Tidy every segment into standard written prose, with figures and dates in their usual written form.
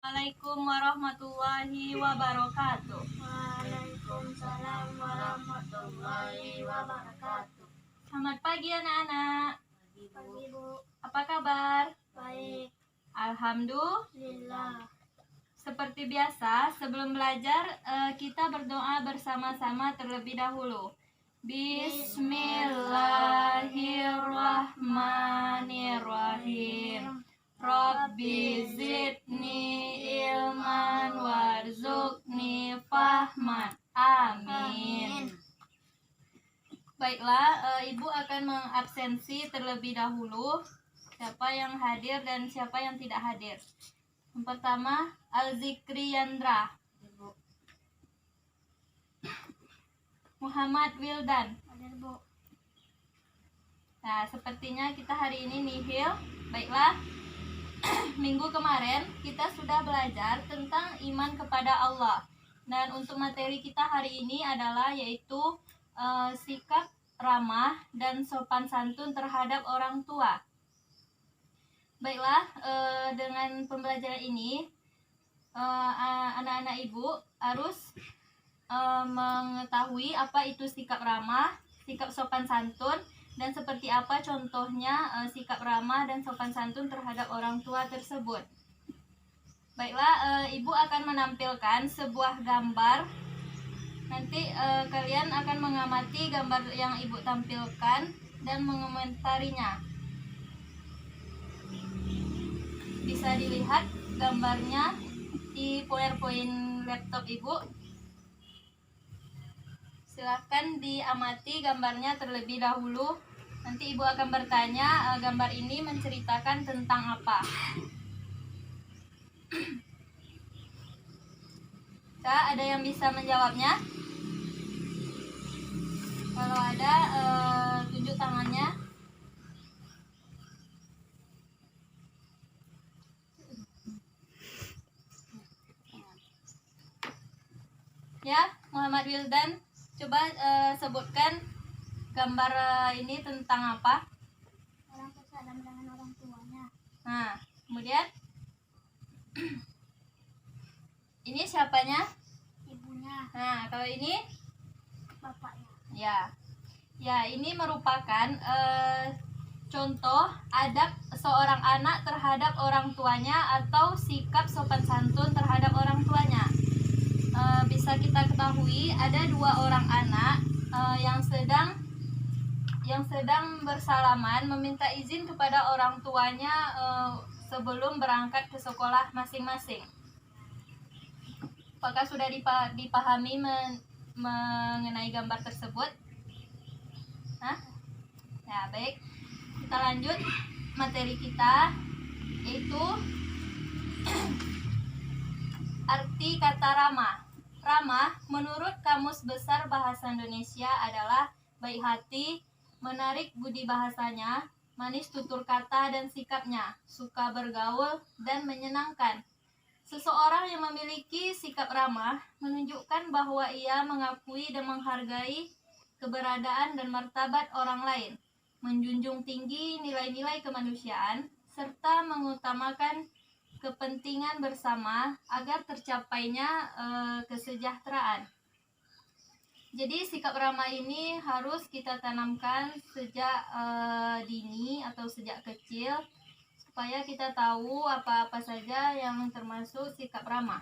Assalamualaikum warahmatullahi wabarakatuh. Waalaikumsalam warahmatullahi wabarakatuh. Selamat pagi anak-anak. Pagi Bu. Apa kabar? Baik. Alhamdulillah. Seperti biasa, sebelum belajar kita berdoa bersama-sama terlebih dahulu. Bismillahirrahmanirrahim. Rabbi zidni ilman warzuqni fahman. Amin. Baiklah, Ibu akan mengabsensi terlebih dahulu siapa yang hadir dan siapa yang tidak hadir. Yang pertama, Al-Zikri Yandra. Muhammad Wildan. Hadir Bu. Nah, sepertinya kita hari ini nihil. Baiklah, minggu kemarin kita sudah belajar tentang iman kepada Allah. Dan untuk materi kita hari ini adalah yaitu sikap ramah dan sopan santun terhadap orang tua. Baiklah, dengan pembelajaran ini anak-anak ibu harus mengetahui apa itu sikap ramah, sikap sopan santun, dan seperti apa contohnya sikap ramah dan sopan santun terhadap orang tua tersebut. Baiklah, ibu akan menampilkan sebuah gambar. Nanti kalian akan mengamati gambar yang ibu tampilkan dan mengomentarinya. Bisa dilihat gambarnya di PowerPoint laptop ibu. Silahkan diamati gambarnya terlebih dahulu. Nanti ibu akan bertanya gambar ini menceritakan tentang apa. Ada yang bisa menjawabnya? Kalau ada, tunjuk tangannya. Ya, Muhammad Wildan, coba sebutkan gambar ini tentang apa? Orang bersama dengan orang tuanya. Nah, kemudian ini siapanya? Ibunya. Nah, kalau ini? Bapaknya. Ya, ini merupakan contoh adab seorang anak terhadap orang tuanya atau sikap sopan santun terhadap orang tuanya. Bisa kita ketahui ada dua orang anak yang sedang bersalaman meminta izin kepada orang tuanya sebelum berangkat ke sekolah masing-masing. Apakah sudah dipahami mengenai gambar tersebut? Hah? Ya, baik. Kita lanjut materi kita, yaitu arti kata ramah. Ramah menurut Kamus Besar Bahasa Indonesia adalah baik hati, menarik budi bahasanya, manis tutur kata dan sikapnya, suka bergaul dan menyenangkan. Seseorang yang memiliki sikap ramah menunjukkan bahwa ia mengakui dan menghargai keberadaan dan martabat orang lain, menjunjung tinggi nilai-nilai kemanusiaan, serta mengutamakan kepentingan bersama agar tercapainya kesejahteraan. Jadi sikap ramah ini harus kita tanamkan sejak dini atau sejak kecil, supaya kita tahu apa-apa saja yang termasuk sikap ramah.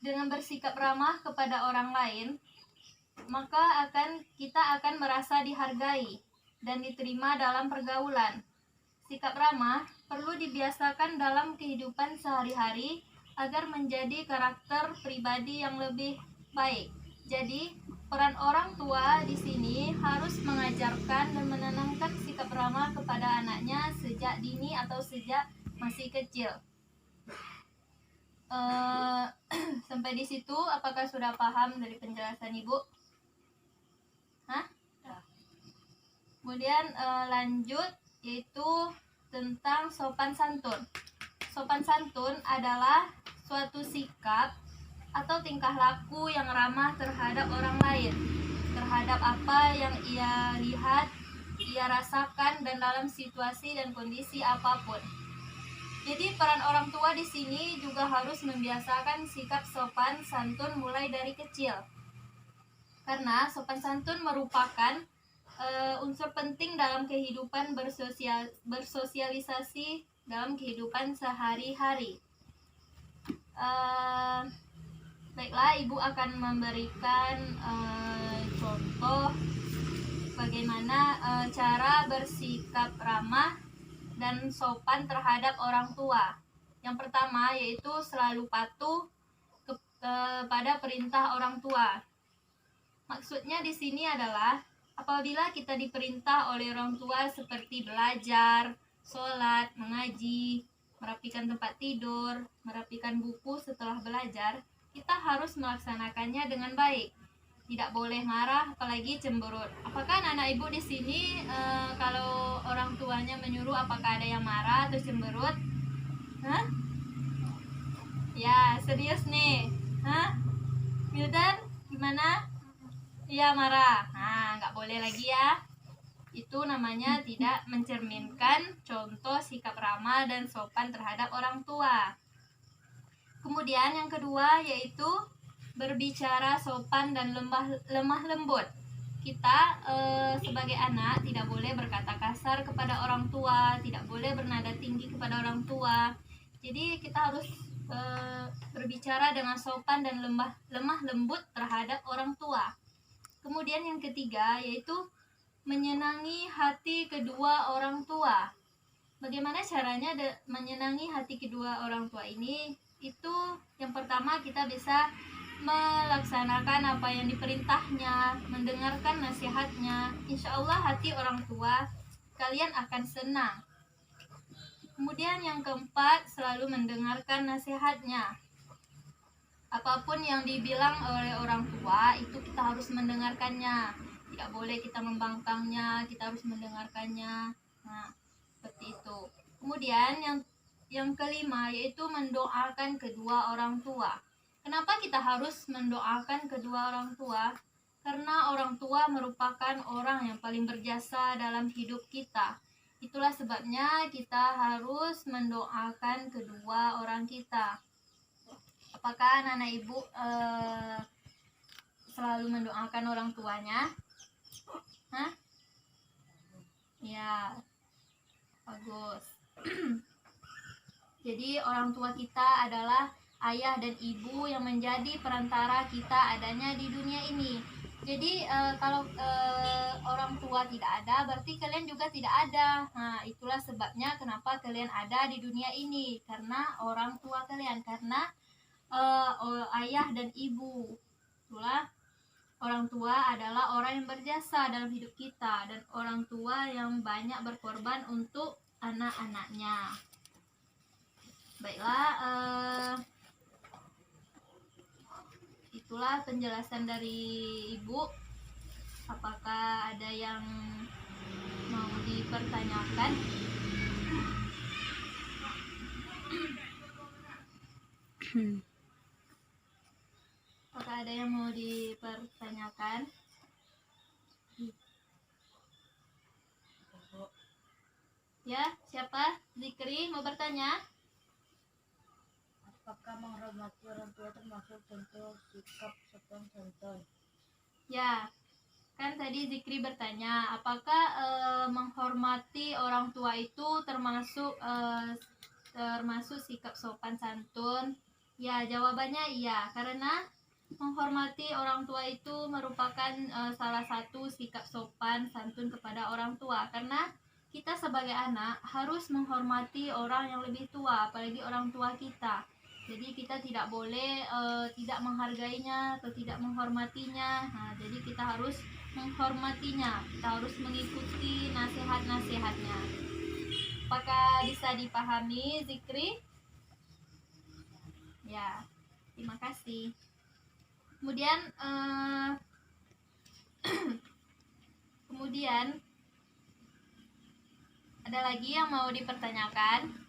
Dengan bersikap ramah kepada orang lain, maka kita akan merasa dihargai dan diterima dalam pergaulan. Sikap ramah perlu dibiasakan dalam kehidupan sehari-hari agar menjadi karakter pribadi yang lebih baik. Jadi, peran orang tua di sini harus mengajarkan dan menanamkan sikap ramah kepada anaknya sejak dini atau sejak masih kecil. Sampai di situ, apakah sudah paham dari penjelasan Ibu? Hah? Kemudian lanjut, yaitu tentang sopan santun. Sopan santun adalah suatu sikap atau tingkah laku yang ramah terhadap orang lain, terhadap apa yang ia lihat, ia rasakan, dan dalam situasi dan kondisi apapun. Jadi peran orang tua di sini juga harus membiasakan sikap sopan santun mulai dari kecil. Karena sopan santun merupakan unsur penting dalam kehidupan bersosialisasi dalam kehidupan sehari-hari. Baiklah, Ibu akan memberikan contoh bagaimana cara bersikap ramah dan sopan terhadap orang tua. Yang pertama yaitu selalu patuh kepada perintah orang tua. Maksudnya di sini adalah apabila kita diperintah oleh orang tua seperti belajar, sholat, mengaji, merapikan tempat tidur, merapikan buku setelah belajar, kita harus melaksanakannya dengan baik. Tidak boleh marah, apalagi cemberut. Apakah anak ibu di sini kalau orang tuanya menyuruh, apakah ada yang marah atau cemberut? Hah? Ya, serius nih. Hah? Wildan, gimana? Iya, marah. Nah, nggak boleh lagi ya. Itu namanya tidak mencerminkan contoh sikap ramah dan sopan terhadap orang tua. Kemudian yang kedua yaitu berbicara sopan dan lemah lembut. Kita sebagai anak tidak boleh berkata kasar kepada orang tua, tidak boleh bernada tinggi kepada orang tua. Jadi kita harus berbicara dengan sopan dan lemah lembut terhadap orang tua. Kemudian yang ketiga yaitu menyenangi hati kedua orang tua. Bagaimana caranya menyenangi hati kedua orang tua ini? Itu yang pertama kita bisa melaksanakan apa yang diperintahnya, mendengarkan nasihatnya. Insya Allah hati orang tua kalian akan senang. Kemudian yang keempat, selalu mendengarkan nasihatnya. Apapun yang dibilang oleh orang tua itu kita harus mendengarkannya. Tidak boleh kita membangkangnya, kita harus mendengarkannya. Nah, seperti itu. Kemudian yang kelima yaitu mendoakan kedua orang tua. Kenapa kita harus mendoakan kedua orang tua? Karena orang tua merupakan orang yang paling berjasa dalam hidup kita. Itulah sebabnya kita harus mendoakan kedua orang kita. Apakah anak-anak ibu selalu mendoakan orang tuanya? Hah? Ya, bagus. Jadi orang tua kita adalah ayah dan ibu yang menjadi perantara kita adanya di dunia ini. Jadi kalau orang tua tidak ada, berarti kalian juga tidak ada. Nah, itulah sebabnya kenapa kalian ada di dunia ini, karena orang tua kalian, karena ayah dan ibu. Itulah orang tua adalah orang yang berjasa dalam hidup kita, dan orang tua yang banyak berkorban untuk anak-anaknya. Baiklah, itulah penjelasan dari ibu. Apakah ada yang mau dipertanyakan? Apakah ada yang mau dipertanyakan? Ya, siapa? Zikri mau bertanya? Apakah menghormati orang tua termasuk contoh sikap sopan santun? Ya, kan tadi Zikri bertanya, apakah menghormati orang tua itu termasuk sikap sopan santun? Ya, jawabannya iya, karena menghormati orang tua itu merupakan salah satu sikap sopan santun kepada orang tua. Karena kita sebagai anak harus menghormati orang yang lebih tua, apalagi orang tua kita. Jadi kita tidak boleh tidak menghargainya atau tidak menghormatinya. Nah, jadi kita harus menghormatinya, kita harus mengikuti nasihat-nasihatnya. Apakah bisa dipahami, Zikri? Ya, terima kasih. Kemudian kemudian ada lagi yang mau dipertanyakan?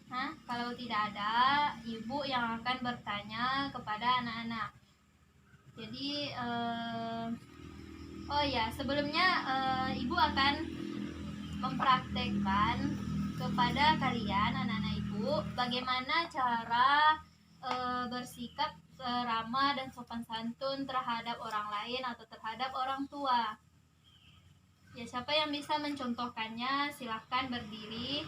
Nah, kalau tidak ada, ibu yang akan bertanya kepada anak-anak. Jadi, oh ya, sebelumnya ibu akan mempraktekkan kepada kalian anak-anak ibu bagaimana cara bersikap ramah dan sopan santun terhadap orang lain atau terhadap orang tua. Ya, siapa yang bisa mencontohkannya silahkan berdiri.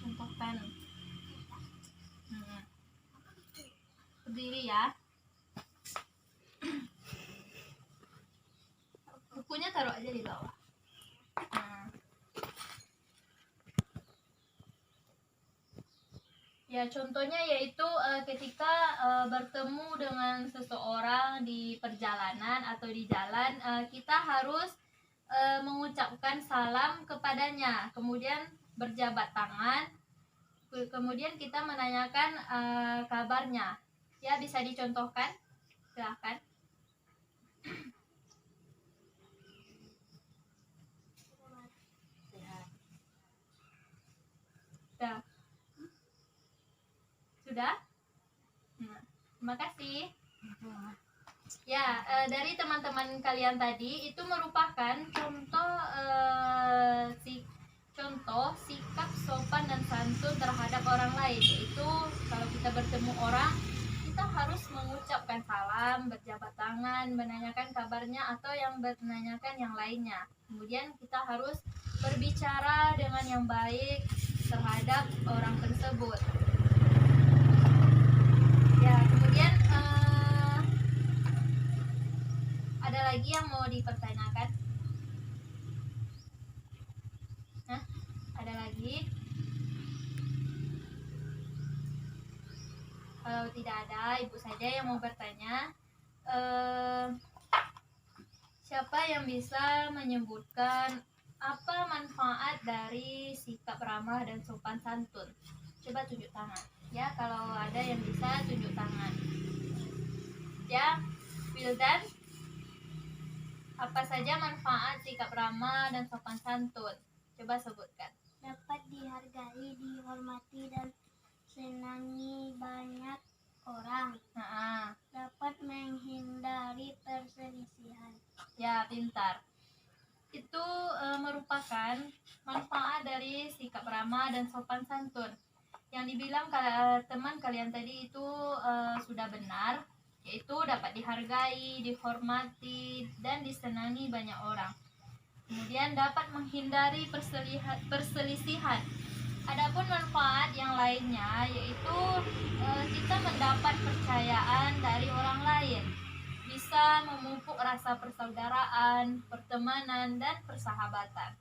Contohkan. Berdiri ya. Bukunya taruh aja di bawah. Nah. Ya, contohnya yaitu ketika bertemu dengan seseorang di perjalanan atau di jalan, kita harus mengucapkan salam kepadanya, kemudian berjabat tangan, kemudian kita menanyakan kabarnya. Ya, bisa dicontohkan? Silahkan. Sudah? Sudah? Nah, terima kasih. Ya, dari teman-teman kalian tadi itu merupakan contoh sikap sopan dan santun terhadap orang lain, yaitu kalau kita bertemu orang kita harus mengucapkan salam, berjabat tangan, menanyakan kabarnya atau yang menanyakan yang lainnya. Kemudian kita harus berbicara dengan yang baik terhadap orang tersebut. Ya, kemudian ada lagi yang mau dipertanyakan? Nah, ada lagi? Kalau tidak ada, ibu saja yang mau bertanya. Siapa yang bisa menyebutkan apa manfaat dari sikap ramah dan sopan santun? Coba tunjuk tangan. Ya, kalau ada yang bisa tunjuk tangan. Ya, Wildan, apa saja manfaat sikap ramah dan sopan santun? Coba sebutkan. Dapat dihargai, dihormati, dan senangi banyak orang. Dapat menghindari perselisihan. Ya, pintar. Itu merupakan manfaat dari sikap ramah dan sopan santun. Yang dibilang teman kalian tadi itu sudah benar, yaitu dapat dihargai, dihormati, dan disenangi banyak orang. Kemudian dapat menghindari perselisihan. Adapun manfaat yang lainnya yaitu kita mendapat percayaan dari orang lain, bisa memupuk rasa persaudaraan, pertemanan, dan persahabatan.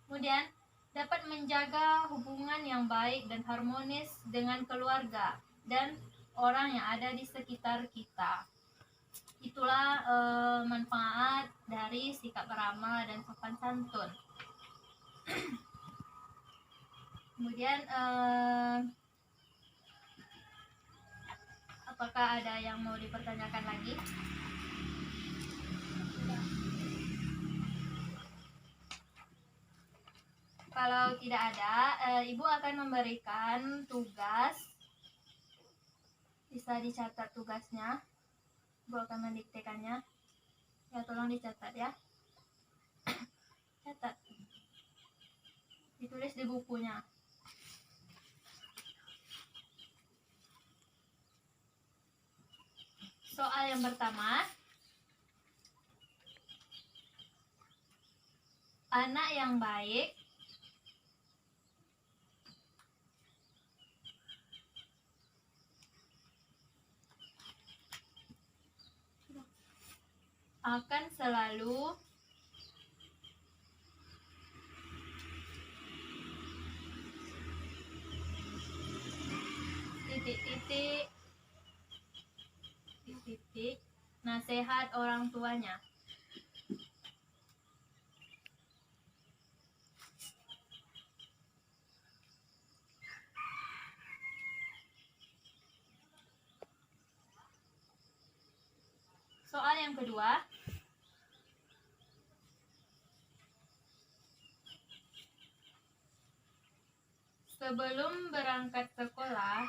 Kemudian dapat menjaga hubungan yang baik dan harmonis dengan keluarga dan orang yang ada di sekitar kita. Itulah manfaat dari sikap ramah dan sopan santun. Kemudian apakah ada yang mau dipertanyakan lagi? Kalau tidak ada, ibu akan memberikan tugas. Bisa dicatat tugasnya. Ibu akan mendiktekannya. Ya, tolong dicatat ya. Catat. Ditulis di bukunya. Soal yang pertama. Anak yang baik akan selalu titik nasihat orang tuanya. Soal yang kedua. Sebelum berangkat sekolah,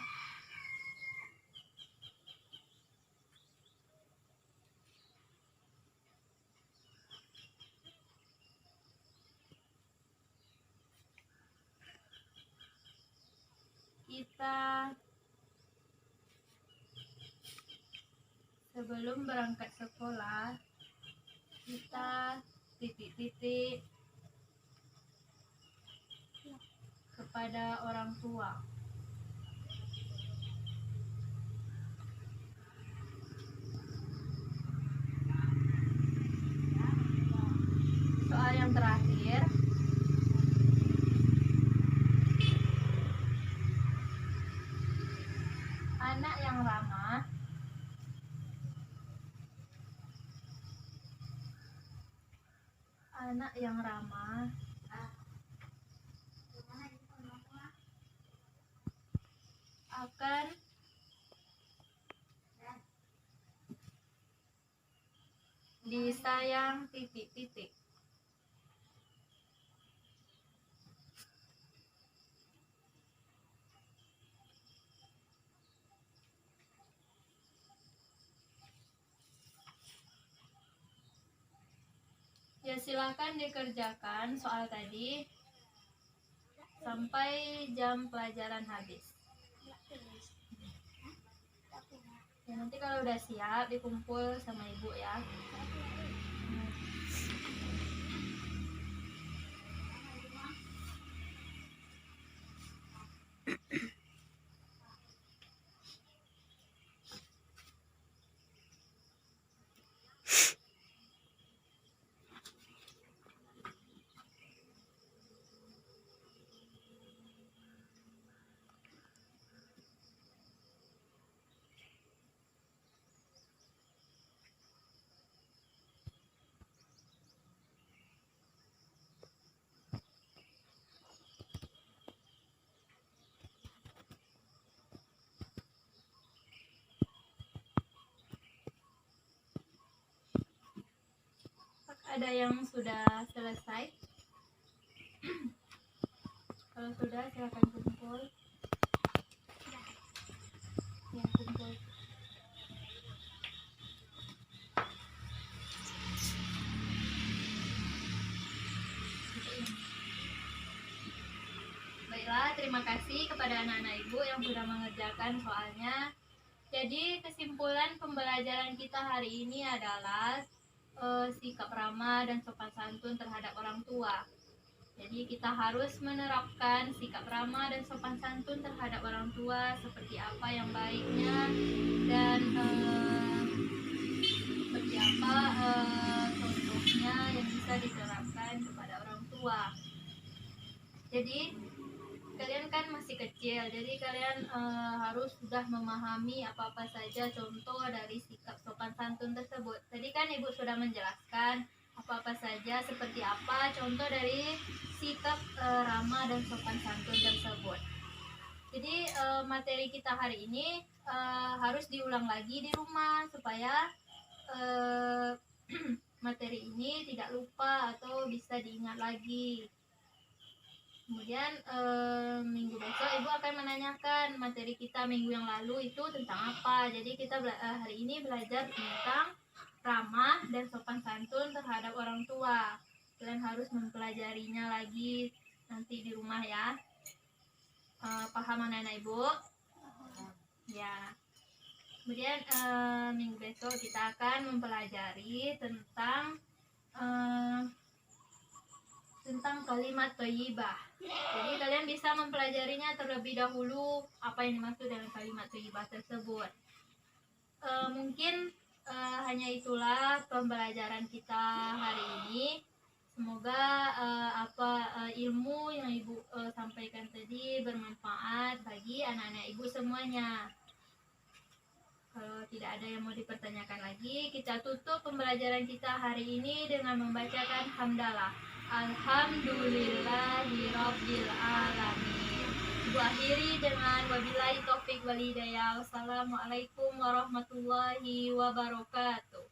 Sebelum berangkat sekolah, kita titik-titik kepada orang tua. Soal yang terakhir, anak yang ramah akan disayang titik-titik. Ya, silakan dikerjakan soal tadi sampai jam pelajaran habis. Ya, nanti kalau udah siap dikumpul sama ibu ya. Ada yang sudah selesai? Kalau sudah, silakan kumpul. Ya, kumpul. Baiklah, terima kasih kepada anak-anak ibu yang sudah mengerjakan soalnya. Jadi kesimpulan pembelajaran kita hari ini adalah sikap ramah dan sopan santun terhadap orang tua. Jadi kita harus menerapkan sikap ramah dan sopan santun terhadap orang tua seperti apa yang baiknya dan seperti apa contohnya yang bisa diterapkan kepada orang tua. Jadi kalian kan masih kecil, jadi kalian harus sudah memahami apa-apa saja contoh dari sikap sopan santun tersebut. Tadi kan ibu sudah menjelaskan apa-apa saja seperti apa contoh dari sikap ramah dan sopan santun tersebut. Jadi materi kita hari ini harus diulang lagi di rumah supaya materi ini tidak lupa atau bisa diingat lagi. Kemudian minggu besok ibu akan menanyakan materi kita minggu yang lalu itu tentang apa. Jadi kita hari ini belajar tentang ramah dan sopan santun terhadap orang tua. Kalian harus mempelajarinya lagi nanti di rumah ya. Paham anak-anak ibu? Ya. Kemudian minggu besok kita akan mempelajari tentang kalimat thayyibah. Jadi kalian bisa mempelajarinya terlebih dahulu apa yang dimaksud dengan kalimat thayyibah tersebut. Mungkin hanya itulah pembelajaran kita hari ini. Semoga ilmu yang ibu sampaikan tadi bermanfaat bagi anak-anak ibu semuanya. Kalau tidak ada yang mau dipertanyakan lagi, kita tutup pembelajaran kita hari ini dengan membacakan hamdalah. Alhamdulillahirabbil alamin. Ibu akhiri dengan wabillahi taufik wal hidayah. Wassalamualaikum warahmatullahi wabarakatuh.